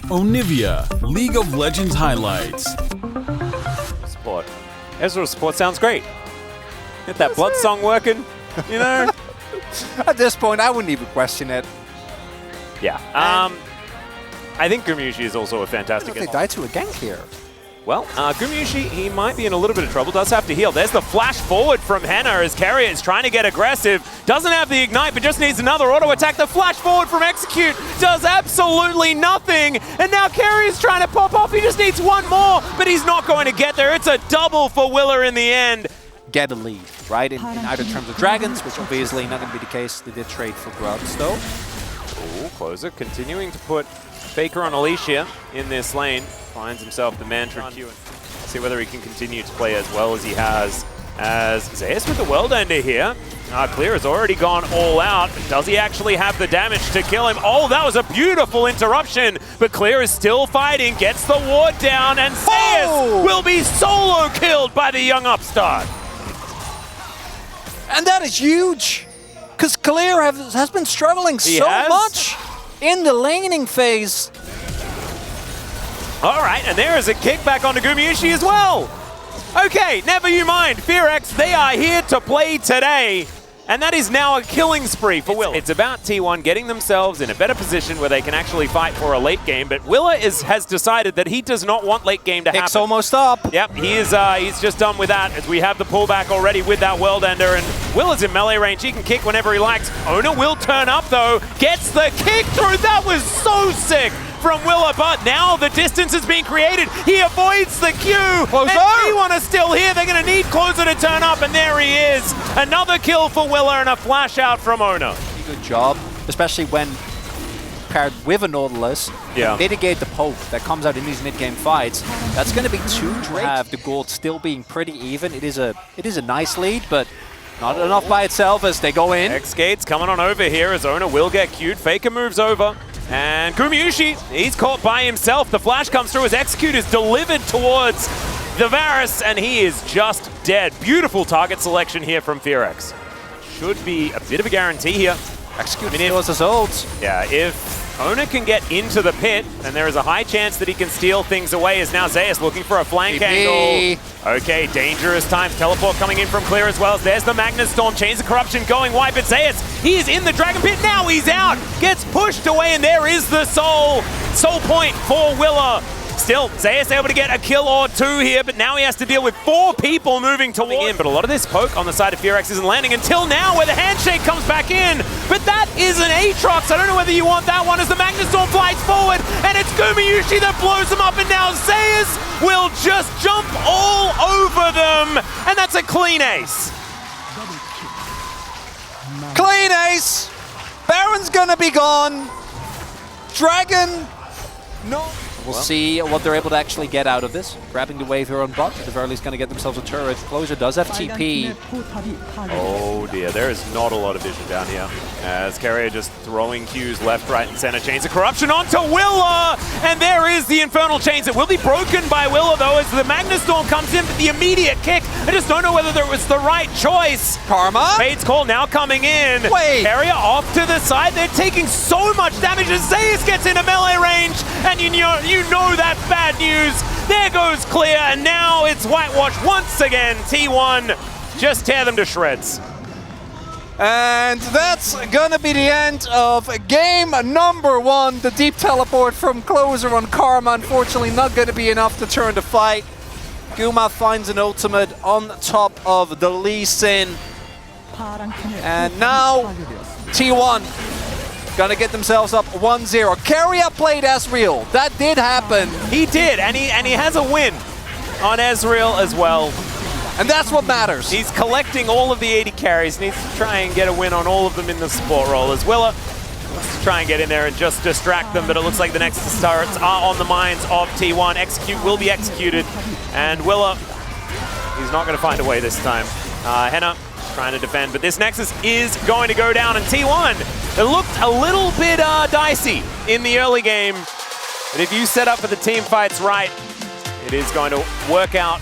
Onivia, League of Legends highlights. Support. Ezreal's support sounds great. Get that blood song working, you know? At this point, I wouldn't even question it. Yeah. I think Gumushi is also a fantastic. They died to a gank here. Well, Gumushi, he might be in a little bit of trouble. Does have to heal. There's the flash forward from Henna as Carrier is trying to get aggressive. Doesn't have the ignite, but just needs another auto attack. The flash forward from Execute does absolutely nothing. And now Carrier's trying to pop off. He just needs one more, but he's not going to get there. It's a double for Willer in the end. Get a lead, right? In either terms of dragons, which obviously not going to be the case. They did trade for grubs, though. Ooh, Closer continuing to put Faker on Alicia in this lane. Finds himself the mantra Q. See whether he can continue to play as well as he has. As Zeus with the World Ender here. Clear has already gone all out. Does he actually have the damage to kill him? Oh, that was a beautiful interruption. But Clear is still fighting, gets the ward down, and Zeus will be solo killed by the young upstart. And that is huge, because Clear has been struggling so much in the laning phase. All right, and there is a kickback onto Gumushi as well. Okay, never you mind. FearX, they are here to play today. And that is now a killing spree for Will. It's about T1 getting themselves in a better position where they can actually fight for a late game. But Willa has decided that he does not want late game to happen. It's almost up. Yep, he's just done with that as we have the pullback already with that World Ender. And Willa's in melee range. He can kick whenever he likes. Ona will turn up though. Gets the kick through. That was so sick from Willa, but now the distance is being created. He avoids the Q. Closer. And T1 are still here. They're going to need Closer to turn up, and there he is. Another kill for Willa and a flash out from Ona. Good job, especially when paired with a Nautilus. Mitigate the poke that comes out in these mid-game fights. That's going to be too great. Have the gold still being pretty even. It is a nice lead, but not enough by itself as they go in. X-Gate's coming on over here as Ona will get queued. Faker moves over. And Gumushi, he's caught by himself. The flash comes through as Execute is delivered towards the Varus, and he is just dead. Beautiful target selection here from FearX. Should be a bit of a guarantee here. Execute steals his ult. Yeah, if Ona can get into the pit, then there is a high chance that he can steal things away, as now Zeus looking for a flank angle. Okay, dangerous times. Teleport coming in from Clear as well. There's the Magnus Storm. Chains of Corruption going wide, but Zeus, he is in the Dragon Pit. Now he's out. Gets pushed away, and there is the soul. Soul point for Willa. Still, Zeus able to get a kill or two here, but now he has to deal with 4 people moving toward him. But a lot of this poke on the side of FearX isn't landing until now, where the handshake comes back in. But that is an Aatrox. I don't know whether you want that one as the Magnus Storm flies forward, and it's Gumushi that blows him up, and now Zeus will just jump all over them, and that's a clean ace. Clean ace. Baron's gonna be gone. Dragon, no. We'll see what they're able to actually get out of this. Grabbing the wave here on bot. At the very least, going to get themselves a turret. Closer does have TP. Oh dear, there is not a lot of vision down here. As Carrier just throwing Qs left, right, and center. Chains of Corruption onto Willa! And there is the Infernal Chains. It will be broken by Willa, though, as the Magnus Storm comes in, but the immediate kick. I just don't know whether it was the right choice. Karma? Fade's Call now coming in. Wait! Carrier off to the side. They're taking so much damage as Zeus gets into melee range. And you know that's bad news. There goes Clear, and now it's whitewash once again. T1 just tear them to shreds. And that's gonna be the end of game number 1. The deep teleport from Closer on Karma, unfortunately not gonna be enough to turn the fight. Guma finds an ultimate on top of the Lee Sin. And now T1 gonna get themselves up 1-0. Carrier played Ezreal. That did happen. He did, and he has a win on Ezreal as well. And that's what matters. He's collecting all of the 80 carries, needs to try and get a win on all of them in the support role as Willa. Wants to try and get in there and just distract them, but it looks like the Nexus turrets are on the minds of T1. Execute will be executed, and Willa, he's not going to find a way this time. Henna trying to defend, but this Nexus is going to go down, and T1, it looked a little bit dicey in the early game, but if you set up for the team fights right, it is going to work out.